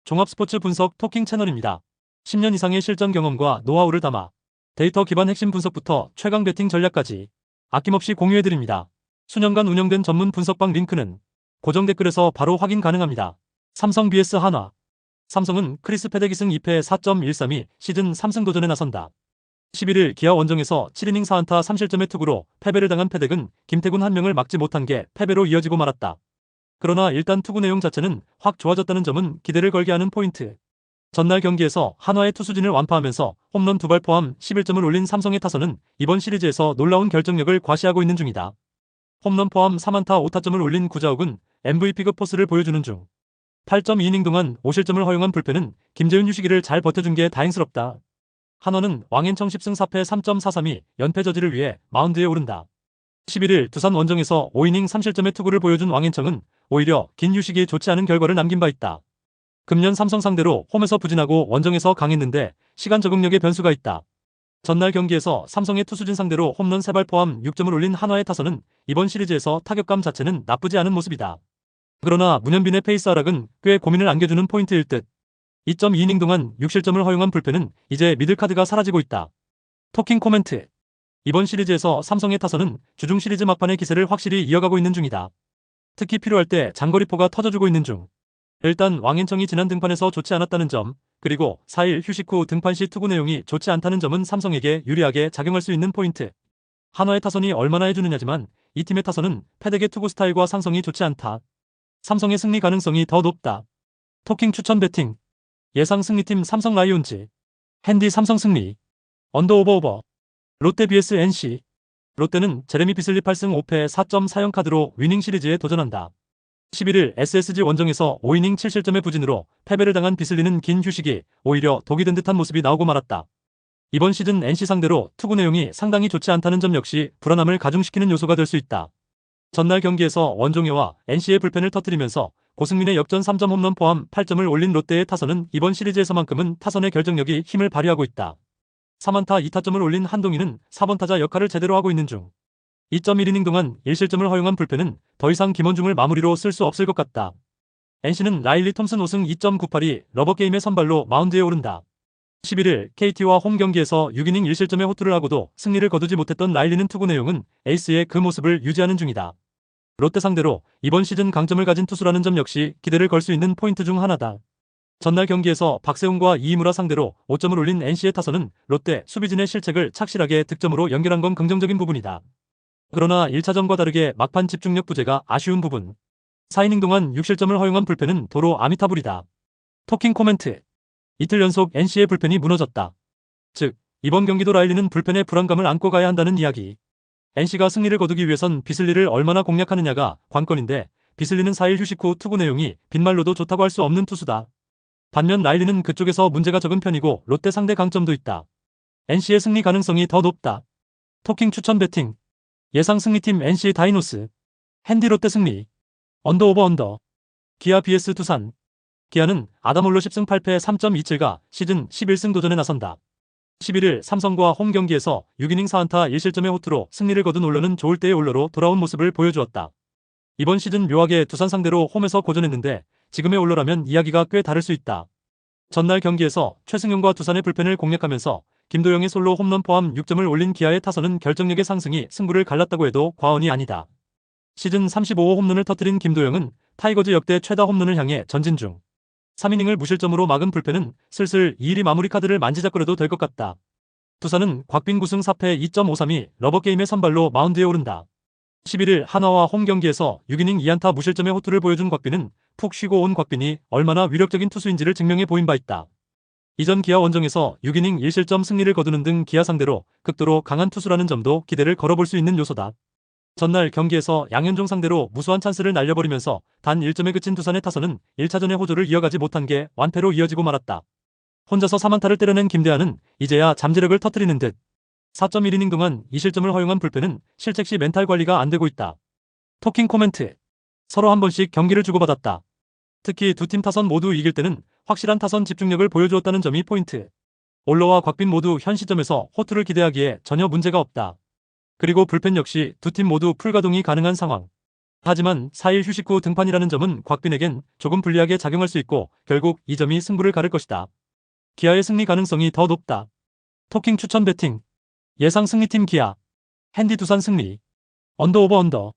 종합 스포츠 분석 토킹 채널입니다. 10년 이상의 실전 경험과 노하우를 담아 데이터 기반 핵심 분석부터 최강 배팅 전략까지 아낌없이 공유해드립니다. 수년간 운영된 전문 분석방 링크는 고정 댓글에서 바로 확인 가능합니다. 삼성 vs 한화. 삼성은 크리스 패덱 2승 2패 4.132 시즌 3승 도전에 나선다. 11일 기아 원정에서 7이닝 4안타 3실점의 투구로 패배를 당한 패덱은 김태균 한 명을 막지 못한 게 패배로 이어지고 말았다. 그러나 일단 투구 내용 자체는 확 좋아졌다는 점은 기대를 걸게 하는 포인트. 전날 경기에서 한화의 투수진을 완파하면서 홈런 2발 포함 11점을 올린 삼성의 타선은 이번 시리즈에서 놀라운 결정력을 과시하고 있는 중이다. 홈런 포함 3안타 5타점을 올린 구자욱은 MVP급 포스를 보여주는 중. 8.2이닝 동안 5실점을 허용한 불펜은 김재훈 휴식기를 잘 버텨준 게 다행스럽다. 한화는 왕앤청 10승 4패 3.432 연패 저지를 위해 마운드에 오른다. 11일 두산 원정에서 5이닝 3실점의 투구를 보여준 왕앤청은 오히려 긴 휴식이 좋지 않은 결과를 남긴 바 있다. 금년 삼성 상대로 홈에서 부진하고 원정에서 강했는데 시간 적응력에 변수가 있다. 전날 경기에서 삼성의 투수진 상대로 홈런 3발 포함 6점을 올린 한화의 타선은 이번 시리즈에서 타격감 자체는 나쁘지 않은 모습이다. 그러나 문현빈의 페이스 하락은 꽤 고민을 안겨주는 포인트일 듯. 2.2이닝 동안 6실점을 허용한 불펜은 이제 미들카드가 사라지고 있다. 토킹 코멘트. 이번 시리즈에서 삼성의 타선은 주중 시리즈 막판의 기세를 확실히 이어가고 있는 중이다. 특히 필요할 때 장거리포가 터져주고 있는 중. 일단 왕앤청이 지난 등판에서 좋지 않았다는 점, 그리고 4일 휴식 후 등판 시 투구 내용이 좋지 않다는 점은 삼성에게 유리하게 작용할 수 있는 포인트. 한화의 타선이 얼마나 해주느냐지만 이 팀의 타선은 패덱의 투구 스타일과 상성이 좋지 않다. 삼성의 승리 가능성이 더 높다. 토킹 추천 배팅. 예상 승리팀 삼성 라이온즈. 핸디 삼성 승리. 언더 오버. 롯데 vs NC. 롯데는 제레미 비슬리 8승 5패 4.40 카드로 위닝 시리즈에 도전한다. 11일 SSG 원정에서 5이닝 7실점의 부진으로 패배를 당한 비슬리는 긴 휴식이 오히려 독이 된 듯한 모습이 나오고 말았다. 이번 시즌 NC 상대로 투구 내용이 상당히 좋지 않다는 점 역시 불안함을 가중시키는 요소가 될 수 있다. 전날 경기에서 원종혜와 NC의 불펜을 터뜨리면서 고승민의 역전 3점 홈런 포함 8점을 올린 롯데의 타선은 이번 시리즈에서만큼은 타선의 결정력이 힘을 발휘하고 있다. 3안타 2타점을 올린 한동희는 4번 타자 역할을 제대로 하고 있는 중. 2.1이닝 동안 1실점을 허용한 불펜은 더 이상 김원중을 마무리로 쓸 수 없을 것 같다. NC는 라일리 톰슨 5승 2.98이 러버게임의 선발로 마운드에 오른다. 11일 KT와 홈 경기에서 6이닝 1실점의 호투를 하고도 승리를 거두지 못했던 라일리는 투구 내용은 에이스의 그 모습을 유지하는 중이다. 롯데 상대로 이번 시즌 강점을 가진 투수라는 점 역시 기대를 걸 수 있는 포인트 중 하나다. 전날 경기에서 박세웅과 이이무라 상대로 5점을 올린 NC의 타선은 롯데 수비진의 실책을 착실하게 득점으로 연결한 건 긍정적인 부분이다. 그러나 1차전과 다르게 막판 집중력 부재가 아쉬운 부분. 4이닝 동안 6실점을 허용한 불펜은 도로 아미타불이다. 토킹 코멘트. 이틀 연속 NC의 불펜이 무너졌다. 즉, 이번 경기도 라일리는 불펜의 불안감을 안고 가야 한다는 이야기. NC가 승리를 거두기 위해선 비슬리를 얼마나 공략하느냐가 관건인데 비슬리는 4일 휴식 후 투구 내용이 빈말로도 좋다고 할 수 없는 투수다. 반면 라일리는 그쪽에서 문제가 적은 편이고 롯데 상대 강점도 있다. NC의 승리 가능성이 더 높다. 토킹 추천 배팅. 예상 승리팀 NC 다이노스. 핸디 롯데 승리. 언더 오버 언더. 기아 vs 두산. 기아는 아담홀로 10승 8패 3.27가 시즌 11승 도전에 나선다. 11일 삼성과 홈 경기에서 6이닝 4안타 1실점의 호투로 승리를 거둔 올러는 좋을 때의 올러로 돌아온 모습을 보여주었다. 이번 시즌 묘하게 두산 상대로 홈에서 고전했는데 지금의 올러라면 이야기가 꽤 다를 수 있다. 전날 경기에서 최승용과 두산의 불펜을 공략하면서 김도영의 솔로 홈런 포함 6점을 올린 기아의 타선은 결정력의 상승이 승부를 갈랐다고 해도 과언이 아니다. 시즌 35호 홈런을 터뜨린 김도영은 타이거즈 역대 최다 홈런을 향해 전진 중. 3이닝을 무실점으로 막은 불펜은 슬슬 2위 마무리 카드를 만지작거려도 될 것 같다. 두산은 곽빈 9승 4패 2.532 러버게임의 선발로 마운드에 오른다. 11일 한화와 홈 경기에서 6이닝 2안타 무실점의 호투를 보여준 곽빈은 푹 쉬고 온 곽빈이 얼마나 위력적인 투수인지를 증명해 보인 바 있다. 이전 기아 원정에서 6이닝 1실점 승리를 거두는 등 기아 상대로 극도로 강한 투수라는 점도 기대를 걸어볼 수 있는 요소다. 전날 경기에서 양현종 상대로 무수한 찬스를 날려버리면서 단 1점에 그친 두산의 타선은 1차전의 호조를 이어가지 못한 게 완패로 이어지고 말았다. 혼자서 3안타를 때려낸 김대하는 이제야 잠재력을 터뜨리는 듯. 4.1이닝 동안 2실점을 허용한 불펜은 실책 시 멘탈 관리가 안 되고 있다. 토킹 코멘트. 서로 한 번씩 경기를 주고받았다. 특히 두 팀 타선 모두 이길 때는 확실한 타선 집중력을 보여주었다는 점이 포인트. 올러와 곽빈 모두 현 시점에서 호투를 기대하기에 전혀 문제가 없다. 그리고 불펜 역시 두 팀 모두 풀가동이 가능한 상황. 하지만 4일 휴식 후 등판이라는 점은 곽빈에겐 조금 불리하게 작용할 수 있고 결국 이 점이 승부를 가를 것이다. 기아의 승리 가능성이 더 높다. 토킹 추천 배팅. 예상 승리팀 기아. 핸디 두산 승리. 언더 오버 언더.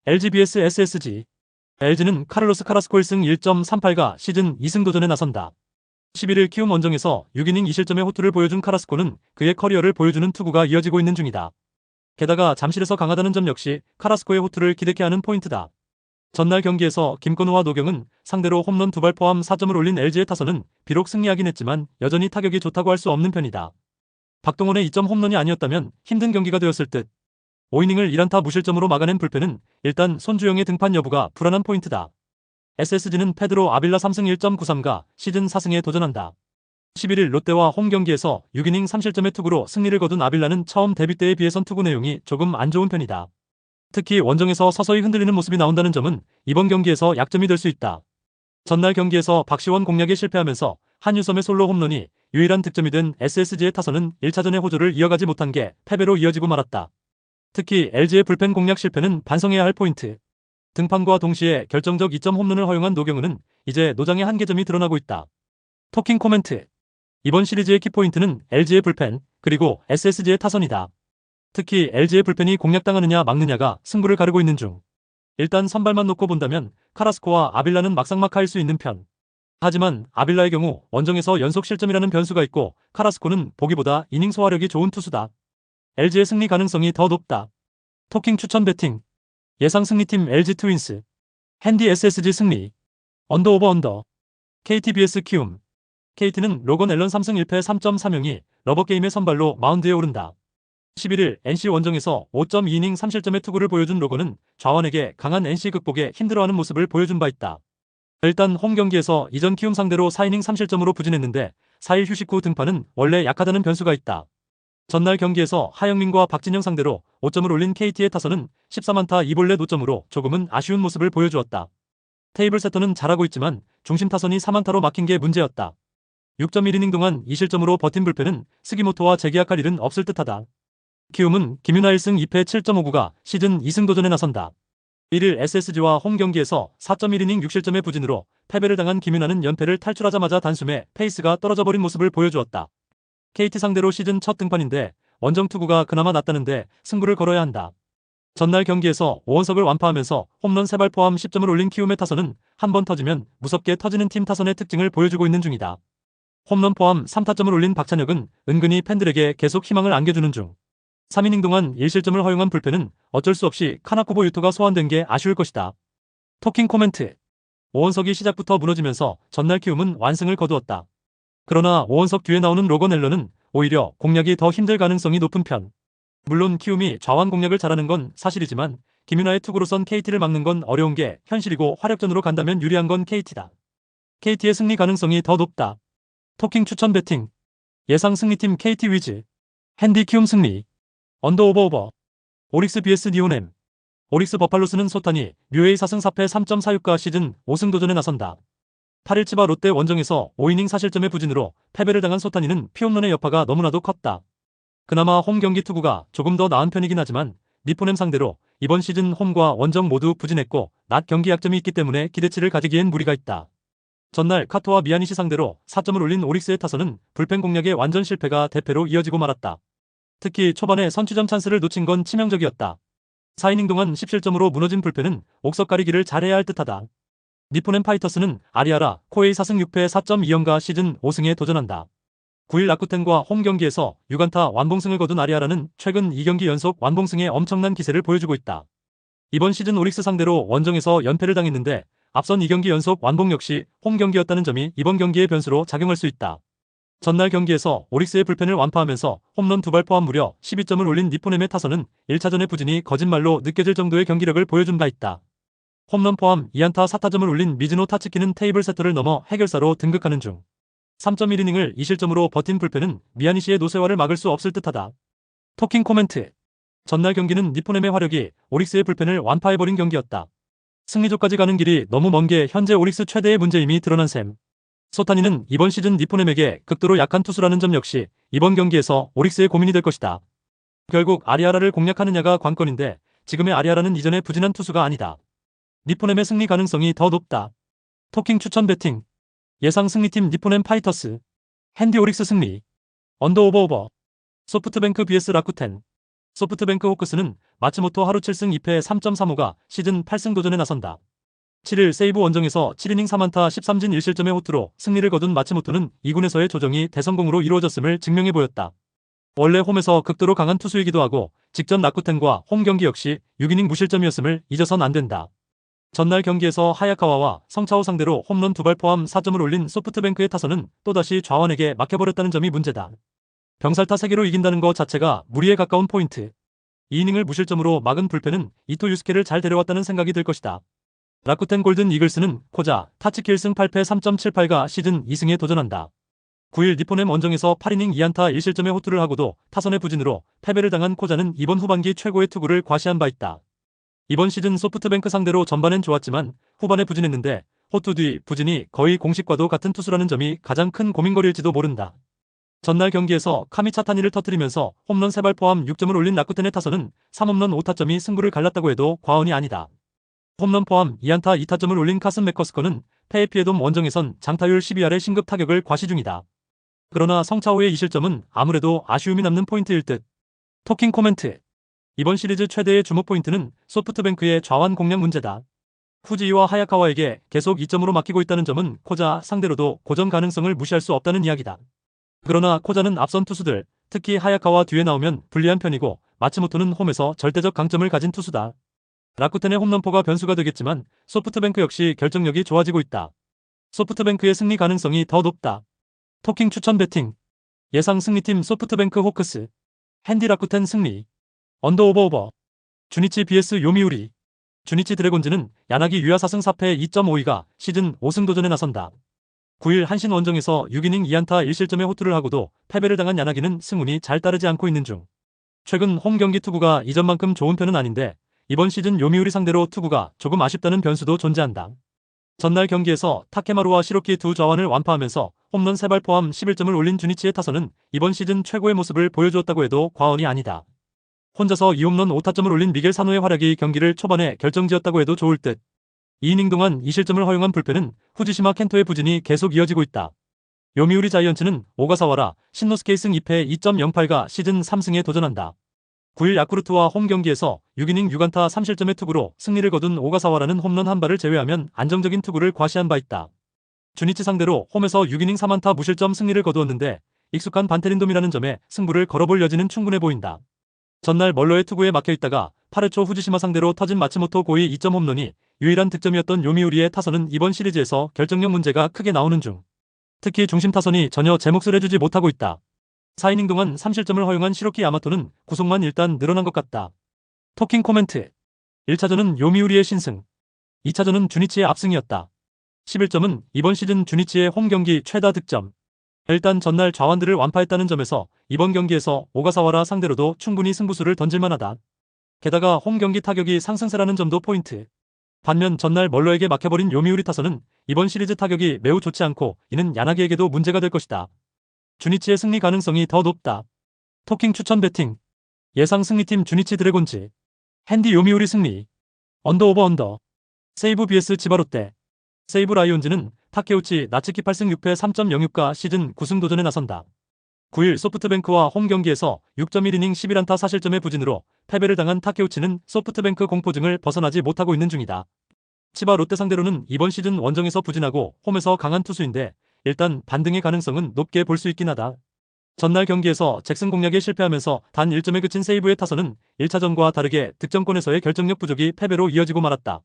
LG vs SSG. LG는 카를로스 카라스코 1승 1.38가 시즌 2승 도전에 나선다. 11일 키움 원정에서 6이닝 2실점의 호투를 보여준 카라스코는 그의 커리어를 보여주는 투구가 이어지고 있는 중이다. 게다가 잠실에서 강하다는 점 역시 카라스코의 호투를 기대케 하는 포인트다. 전날 경기에서 김건우와 노경은 상대로 홈런 2발 포함 4점을 올린 LG의 타선은 비록 승리하긴 했지만 여전히 타격이 좋다고 할 수 없는 편이다. 박동원의 2점 홈런이 아니었다면 힘든 경기가 되었을 듯. 5이닝을 1안타 무실점으로 막아낸 불펜은 일단 손주영의 등판 여부가 불안한 포인트다. SSG는 페드로 아빌라 3승 1.93가 시즌 4승에 도전한다. 11일 롯데와 홈 경기에서 6이닝 3실점의 투구로 승리를 거둔 아빌라는 처음 데뷔 때에 비해선 투구 내용이 조금 안 좋은 편이다. 특히 원정에서 서서히 흔들리는 모습이 나온다는 점은 이번 경기에서 약점이 될 수 있다. 전날 경기에서 박시원 공략에 실패하면서 한유섬의 솔로 홈런이 유일한 득점이 된 SSG의 타선은 1차전의 호조를 이어가지 못한 게 패배로 이어지고 말았다. 특히 LG의 불펜 공략 실패는 반성해야 할 포인트. 등판과 동시에 결정적 2점 홈런을 허용한 노경은은 이제 노장의 한계점이 드러나고 있다. 토킹 코멘트. 이번 시리즈의 키포인트는 LG의 불펜, 그리고 SSG의 타선이다. 특히 LG의 불펜이 공략당하느냐 막느냐가 승부를 가르고 있는 중. 일단 선발만 놓고 본다면 카라스코와 아빌라는 막상막하일 수 있는 편. 하지만 아빌라의 경우 원정에서 연속 실점이라는 변수가 있고 카라스코는 보기보다 이닝 소화력이 좋은 투수다. LG의 승리 가능성이 더 높다. 토킹 추천 배팅. 예상 승리팀 LG 트윈스. 핸디 SSG 승리. 언더 오버 언더. KT vs 키움. KT는 로건 앨런 3승 1패 3.30이 러버게임의 선발로 마운드에 오른다. 11일 NC 원정에서 5.2이닝 3실점의 투구를 보여준 로건은 좌완에게 강한 NC 극복에 힘들어하는 모습을 보여준 바 있다. 일단 홈 경기에서 이전 키움 상대로 4이닝 3실점으로 부진했는데 4일 휴식 후 등판은 원래 약하다는 변수가 있다. 전날 경기에서 하영민과 박진영 상대로 5점을 올린 KT의 타선은 14안타 2볼넷 5점으로 조금은 아쉬운 모습을 보여주었다. 테이블 세터는 잘하고 있지만 중심 타선이 3안타로 막힌 게 문제였다. 6.1이닝 동안 2실점으로 버틴 불펜은 스기모토와 재계약할 일은 없을 듯하다. 키움은 김윤하 1승 2패 7.59가 시즌 2승 도전에 나선다. 1일 SSG와 홈 경기에서 4.1이닝 6실점의 부진으로 패배를 당한 김윤하는 연패를 탈출하자마자 단숨에 페이스가 떨어져버린 모습을 보여주었다. KT 상대로 시즌 첫 등판인데 원정 투구가 그나마 낫다는데 승부를 걸어야 한다. 전날 경기에서 오원석을 완파하면서 홈런 3발 포함 10점을 올린 키움의 타선은 한 번 터지면 무섭게 터지는 팀 타선의 특징을 보여주고 있는 중이다. 홈런 포함 3타점을 올린 박찬혁은 은근히 팬들에게 계속 희망을 안겨주는 중. 3이닝 동안 1실점을 허용한 불펜은 어쩔 수 없이 카나코보 유토가 소환된 게 아쉬울 것이다. 토킹 코멘트. 오원석이 시작부터 무너지면서 전날 키움은 완승을 거두었다. 그러나 오원석 뒤에 나오는 로건 앨런은 오히려 공략이 더 힘들 가능성이 높은 편. 물론 키움이 좌완 공략을 잘하는 건 사실이지만 김윤하의 투구로선 KT를 막는 건 어려운 게 현실이고 화력전으로 간다면 유리한 건 KT다. KT의 승리 가능성이 더 높다. 토킹 추천 배팅. 예상 승리팀 KT 위즈. 핸디 키움 승리. 언더 오버 오버. 오릭스 vs 니오넴. 오릭스 버팔로스는 소탄이 뮤에이 4승 4패 3.46가 시즌 5승 도전에 나선다. 8일 치바 롯데 원정에서 5이닝 4실점의 부진으로 패배를 당한 소탄이는 피홈런의 여파가 너무나도 컸다. 그나마 홈 경기 투구가 조금 더 나은 편이긴 하지만 니포넴 상대로 이번 시즌 홈과 원정 모두 부진했고 낮 경기 약점이 있기 때문에 기대치를 가지기엔 무리가 있다. 전날 카토와 미야니시 상대로 4점을 올린 오릭스의 타선은 불펜 공략의 완전 실패가 대패로 이어지고 말았다. 특히 초반에 선취점 찬스를 놓친 건 치명적이었다. 4이닝 동안 10실점으로 무너진 불펜은 옥석 가리기를 잘해야 할 듯하다. 니포넴 파이터스는 아리아라 코에이 4승 6패 4.2연가 시즌 5승에 도전한다. 9일 라쿠텐과 홈 경기에서 6안타 완봉승을 거둔 아리아라는 최근 2경기 연속 완봉승에 엄청난 기세를 보여주고 있다. 이번 시즌 오릭스 상대로 원정에서 연패를 당했는데 앞선 2경기 연속 완봉 역시 홈 경기였다는 점이 이번 경기의 변수로 작용할 수 있다. 전날 경기에서 오릭스의 불펜을 완파하면서 홈런 2발 포함 무려 12점을 올린 니포넴의 타선은 1차전의 부진이 거짓말로 느껴질 정도의 경기력을 보여준 바 있다. 홈런 포함 2안타 4타점을 올린 미즈노 타츠키는 테이블 세터를 넘어 해결사로 등극하는 중. 3.1이닝을 2실점으로 버틴 불펜은 미야니시의 노쇠화를 막을 수 없을 듯하다. 토킹 코멘트. 전날 경기는 니포넴의 화력이 오릭스의 불펜을 완파해버린 경기였다. 승리조까지 가는 길이 너무 먼 게 현재 오릭스 최대의 문제임이 드러난 셈. 소타니는 이번 시즌 니포넴에게 극도로 약한 투수라는 점 역시 이번 경기에서 오릭스의 고민이 될 것이다. 결국 아리아라를 공략하느냐가 관건인데 지금의 아리아라는 이전의 부진한 투수가 아니다. 니포넴의 승리 가능성이 더 높다. 토킹 추천 배팅. 예상 승리팀 니포넴 파이터스. 핸디 오릭스 승리. 언더 오버. 소프트뱅크 vs 라쿠텐. 소프트뱅크 호크스는 마츠모토 하루 7승 2패 3.35가 시즌 8승 도전에 나선다. 7일 세이브 원정에서 7이닝 3안타 13진 1실점의 호투로 승리를 거둔 마츠모토는 2군에서의 조정이 대성공으로 이루어졌음을 증명해 보였다. 원래 홈에서 극도로 강한 투수이기도 하고 직전 라쿠텐과 홈 경기 역시 6이닝 무실점이었음을 잊어선 안 된다. 전날 경기에서 하야카와와 성차오 상대로 홈런 2발 포함 4점을 올린 소프트뱅크의 타선은 또다시 좌완에게 막혀버렸다는 점이 문제다. 병살타 3개로 이긴다는 것 자체가 무리에 가까운 포인트. 2이닝을 무실점으로 막은 불펜은 이토 유스케를 잘 데려왔다는 생각이 들 것이다. 라쿠텐 골든 이글스는 코자, 타츠키 1승 8패 3.78가 시즌 2승에 도전한다. 9일 니포넴 원정에서 8이닝 2안타 1실점의 호투를 하고도 타선의 부진으로 패배를 당한 코자는 이번 후반기 최고의 투구를 과시한 바 있다. 이번 시즌 소프트뱅크 상대로 전반엔 좋았지만 후반에 부진했는데 호투 뒤 부진이 거의 공식과도 같은 투수라는 점이 가장 큰 고민거리일지도 모른다. 전날 경기에서 카미차타니를 터뜨리면서 홈런 3발 포함 6점을 올린 라쿠텐의 타선은 3홈런 5타점이 승부를 갈랐다고 해도 과언이 아니다. 홈런 포함 2안타 2타점을 올린 카슨 맥커스커는 패에 피해돔 원정에선 장타율 12할의 신급 타격을 과시 중이다. 그러나 성차오의 2실점은 아무래도 아쉬움이 남는 포인트일 듯. 토킹 코멘트. 이번 시리즈 최대의 주목 포인트는 소프트뱅크의 좌완 공략 문제다. 후지이와 하야카와에게 계속 2점으로 맡기고 있다는 점은 코자 상대로도 고전 가능성을 무시할 수 없다는 이야기다. 그러나 코자는 앞선 투수들, 특히 하야카와 뒤에 나오면 불리한 편이고 마츠모토는 홈에서 절대적 강점을 가진 투수다. 라쿠텐의 홈런포가 변수가 되겠지만 소프트뱅크 역시 결정력이 좋아지고 있다. 소프트뱅크의 승리 가능성이 더 높다. 토킹 추천 배팅. 예상 승리팀 소프트뱅크 호크스. 핸디 라쿠텐 승리. 언더 오버. 주니치 vs 요미우리. 주니치 드래곤즈는 야나기 유야 4승 4패 2.52가 시즌 5승 도전에 나선다. 9일 한신 원정에서 6이닝 2안타 1실점의 호투를 하고도 패배를 당한 야나기는 승운이 잘 따르지 않고 있는 중. 최근 홈 경기 투구가 이전만큼 좋은 편은 아닌데 이번 시즌 요미우리 상대로 투구가 조금 아쉽다는 변수도 존재한다. 전날 경기에서 타케마루와 시로키 두 좌완을 완파하면서 홈런 3발 포함 11점을 올린 주니치의 타선은 이번 시즌 최고의 모습을 보여주었다고 해도 과언이 아니다. 혼자서 2홈런 5타점을 올린 미겔 사노의 활약이 경기를 초반에 결정지었다고 해도 좋을 듯. 2이닝 동안 2실점을 허용한 불펜은 후지시마 켄토의 부진이 계속 이어지고 있다. 요미우리 자이언츠는 오가사와라, 신노스케이 승 2패 2.08가 시즌 3승에 도전한다. 9일 야쿠르트와 홈 경기에서 6이닝 6안타 3실점의 투구로 승리를 거둔 오가사와라는 홈런 1발을 제외하면 안정적인 투구를 과시한 바 있다. 주니치 상대로 홈에서 6이닝 3안타 무실점 승리를 거두었는데 익숙한 반테린돔이라는 점에 승부를 걸어볼 여지는 충분해 보인다. 전날 멀러의 투구에 막혀있다가 8회 초 후지시마 상대로 터진 마츠모토 고이 2점 홈런이 유일한 득점이었던 요미우리의 타선은 이번 시리즈에서 결정력 문제가 크게 나오는 중. 특히 중심 타선이 전혀 제 몫을 해주지 못하고 있다. 4이닝 동안 3실점을 허용한 시로키 야마토는 구속만 일단 늘어난 것 같다. 토킹 코멘트. 1차전은 요미우리의 신승. 2차전은 주니치의 압승이었다. 11점은 이번 시즌 주니치의 홈 경기 최다 득점. 일단 전날 좌완들을 완파했다는 점에서 이번 경기에서 오가사와라 상대로도 충분히 승부수를 던질만하다. 게다가 홈 경기 타격이 상승세라는 점도 포인트. 반면 전날 멀러에게 막혀버린 요미우리 타선은 이번 시리즈 타격이 매우 좋지 않고 이는 야나기에게도 문제가 될 것이다. 주니치의 승리 가능성이 더 높다. 토킹 추천 배팅. 예상 승리팀 주니치 드래곤즈. 핸디 요미우리 승리. 언더 오버. 세이브 vs 지바롯데. 세이브 라이온즈는 타케우치 나츠키 8승 6패 3.06가 시즌 9승 도전에 나선다. 9일 소프트뱅크와 홈 경기에서 6.1이닝 11안타 4실점의 부진으로 패배를 당한 타케우치는 소프트뱅크 공포증을 벗어나지 못하고 있는 중이다. 치바 롯데 상대로는 이번 시즌 원정에서 부진하고 홈에서 강한 투수인데 일단 반등의 가능성은 높게 볼 수 있긴 하다. 전날 경기에서 잭슨 공략에 실패하면서 단 1점에 그친 세이브의 타선은 1차전과 다르게 득점권에서의 결정력 부족이 패배로 이어지고 말았다.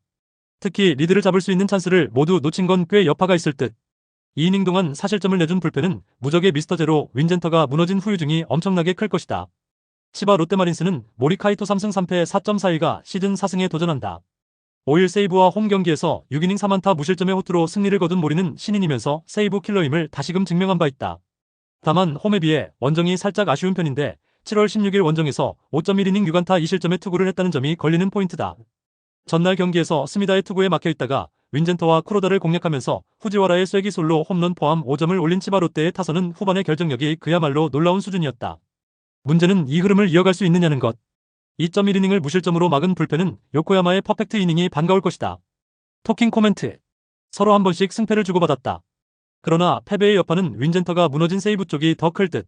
특히 리드를 잡을 수 있는 찬스를 모두 놓친 건 꽤 여파가 있을 듯. 2이닝 동안 4실점을 내준 불펜은 무적의 미스터 제로 윈젠터가 무너진 후유증이 엄청나게 클 것이다. 치바 롯데마린스는 모리카이토 3승 3패 4.41가 시즌 4승에 도전한다. 5일 세이브와 홈 경기에서 6이닝 3안타 무실점의 호투로 승리를 거둔 모리는 신인이면서 세이브 킬러임을 다시금 증명한 바 있다. 다만 홈에 비해 원정이 살짝 아쉬운 편인데 7월 16일 원정에서 5.1이닝 6안타 2실점의 투구를 했다는 점이 걸리는 포인트다. 전날 경기에서 스미다의 투구에 막혀있다가 윈젠터와 쿠로다를 공략하면서 후지와라의 쐐기 솔로 홈런 포함 5점을 올린 치바 롯데의 타선은 후반의 결정력이 그야말로 놀라운 수준이었다. 문제는 이 흐름을 이어갈 수 있느냐는 것. 2.1이닝을 무실점으로 막은 불펜은 요코야마의 퍼펙트 이닝이 반가울 것이다. 토킹 코멘트. 서로 한 번씩 승패를 주고받았다. 그러나 패배의 여파는 윈젠터가 무너진 세이브 쪽이 더 클 듯.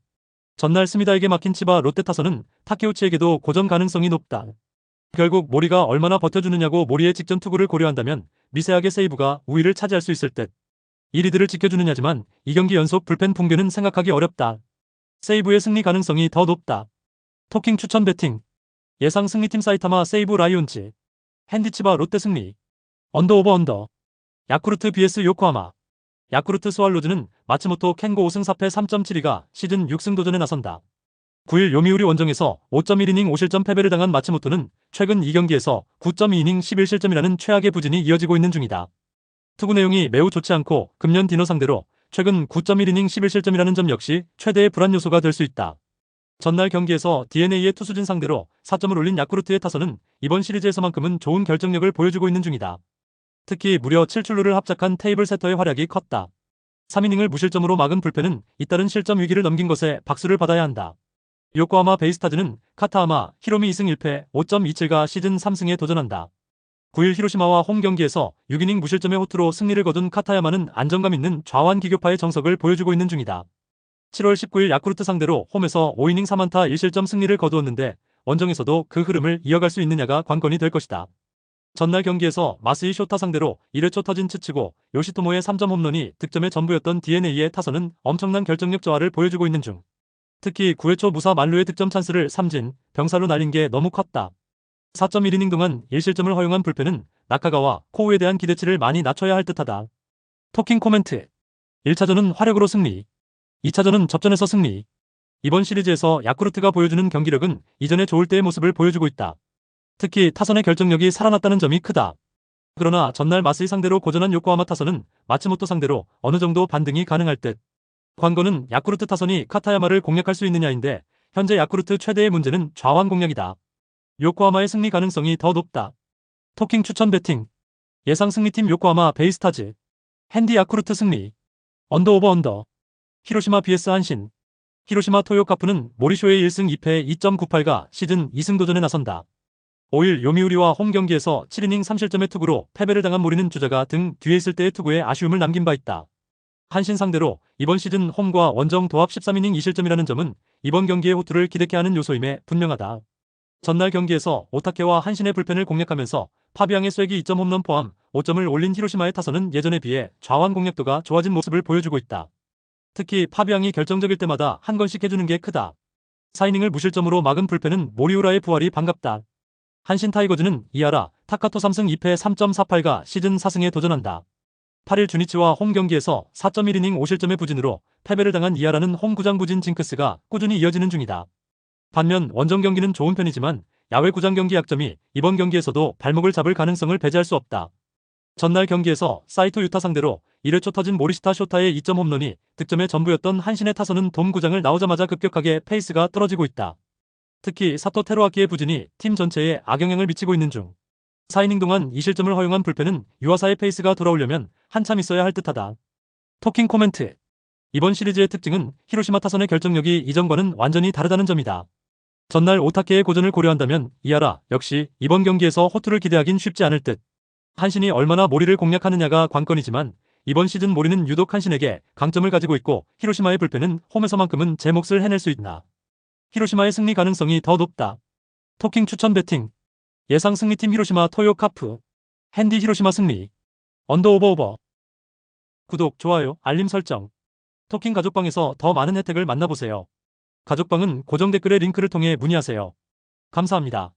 전날 스미다에게 막힌 치바 롯데 타선은 타케우치에게도 고전 가능성이 높다. 결국 모리가 얼마나 버텨주느냐고 모리의 직전 투구를 고려한다면 미세하게 세이브가 우위를 차지할 수 있을 듯. 이 리드를 지켜주느냐지만 2경기 연속 불펜 붕괴는 생각하기 어렵다. 세이브의 승리 가능성이 더 높다. 토킹 추천 배팅. 예상 승리팀 사이타마 세이브 라이온즈. 핸디치바 롯데 승리. 언더 오버 언더. 야쿠르트 vs 요코하마. 야쿠르트 스왈로즈는 마츠모토 켄고 5승 4패 3.72가 시즌 6승 도전에 나선다. 9일 요미우리 원정에서 5.1이닝 5실점 패배를 당한 마츠모토는 최근 2경기에서 9.2이닝 11실점이라는 최악의 부진이 이어지고 있는 중이다. 투구 내용이 매우 좋지 않고 금년 디노 상대로 최근 9.1이닝 11실점이라는 점 역시 최대의 불안 요소가 될 수 있다. 전날 경기에서 DeNA의 투수진 상대로 4점을 올린 야쿠르트의 타선은 이번 시리즈에서만큼은 좋은 결정력을 보여주고 있는 중이다. 특히 무려 7출루를 합작한 테이블 세터의 활약이 컸다. 3이닝을 무실점으로 막은 불펜은 잇따른 실점 위기를 넘긴 것에 박수를 받아야 한다. 요코하마 베이스타즈는 카타하마, 히로미 2승 1패 5.27가 시즌 3승에 도전한다. 9일 히로시마와 홈 경기에서 6이닝 무실점의 호투로 승리를 거둔 카타야마는 안정감 있는 좌완 기교파의 정석을 보여주고 있는 중이다. 7월 19일 야쿠르트 상대로 홈에서 5이닝 3안타 1실점 승리를 거두었는데 원정에서도 그 흐름을 이어갈 수 있느냐가 관건이 될 것이다. 전날 경기에서 마스이 쇼타 상대로 1회 초 터진 치치고 요시토모의 3점 홈런이 득점의 전부였던 DeNA의 타선은 엄청난 결정력 저하를 보여주고 있는 중. 특히 9회 초 무사 만루의 득점 찬스를 삼진, 병살로 날린 게 너무 컸다. 4.1이닝 동안 1실점을 허용한 불펜은 나카가와 코우에 대한 기대치를 많이 낮춰야 할 듯하다. 토킹 코멘트. 1차전은 화력으로 승리. 2차전은 접전에서 승리. 이번 시리즈에서 야쿠르트가 보여주는 경기력은 이전에 좋을 때의 모습을 보여주고 있다. 특히 타선의 결정력이 살아났다는 점이 크다. 그러나 전날 마스이 상대로 고전한 요코하마 타선은 마츠모토 상대로 어느 정도 반등이 가능할 듯. 관건은 야쿠르트 타선이 카타야마를 공략할 수 있느냐인데 현재 야쿠르트 최대의 문제는 좌완 공략이다. 요코하마의 승리 가능성이 더 높다. 토킹 추천 배팅. 예상 승리팀 요코하마 베이스타즈. 핸디 야쿠르트 승리. 언더 오버 언더. 히로시마 vs 한신. 히로시마 토요카프는 모리쇼의 1승 2패 2.98가 시즌 2승 도전에 나선다. 5일 요미우리와 홈 경기에서 7이닝 3실점의 투구로 패배를 당한 모리는 주자가 등 뒤에 있을 때의 투구에 아쉬움을 남긴 바 있다. 한신 상대로 이번 시즌 홈과 원정 도합 13이닝 2실점이라는 점은 이번 경기의 호투를 기대케 하는 요소임에 분명하다. 전날 경기에서 오타케와 한신의 불펜을 공략하면서 파비앙의 쐐기 2점 홈런 포함 5점을 올린 히로시마의 타선은 예전에 비해 좌완 공략도가 좋아진 모습을 보여주고 있다. 특히 파비앙이 결정적일 때마다 한 건씩 해주는 게 크다. 4이닝을 무실점으로 막은 불펜은 모리우라의 부활이 반갑다. 한신 타이거즈는 이하라, 타카토 3승 2패 3.48가 시즌 4승에 도전한다. 8일 주니치와 홈 경기에서 4.1이닝 5실점의 부진으로 패배를 당한 이하라는 홈 구장 부진 징크스가 꾸준히 이어지는 중이다. 반면 원정 경기는 좋은 편이지만 야외 구장 경기 약점이 이번 경기에서도 발목을 잡을 가능성을 배제할 수 없다. 전날 경기에서 사이토 유타 상대로 1회 초 터진 모리시타 쇼타의 2점 홈런이 득점의 전부였던 한신의 타선은 돔 구장을 나오자마자 급격하게 페이스가 떨어지고 있다. 특히 사토 테루아키의 부진이 팀 전체에 악영향을 미치고 있는 중. 4이닝 동안 2실점을 허용한 불펜은 유아사의 페이스가 돌아오려면 한참 있어야 할 듯하다. 토킹 코멘트. 이번 시리즈의 특징은 히로시마 타선의 결정력이 이전과는 완전히 다르다는 점이다. 전날 오타케의 고전을 고려한다면 이하라 역시 이번 경기에서 호투를 기대하긴 쉽지 않을 듯. 한신이 얼마나 모리를 공략하느냐가 관건이지만 이번 시즌 모리는 유독 한신에게 강점을 가지고 있고 히로시마의 불펜은 홈에서만큼은 제 몫을 해낼 수 있나. 히로시마의 승리 가능성이 더 높다. 토킹 추천 배팅. 예상 승리팀 히로시마 토요카프. 핸디 히로시마 승리. 언더 오버 오버. 구독, 좋아요, 알림 설정. 토킹 가족방에서 더 많은 혜택을 만나보세요. 가족방은 고정 댓글의 링크를 통해 문의하세요. 감사합니다.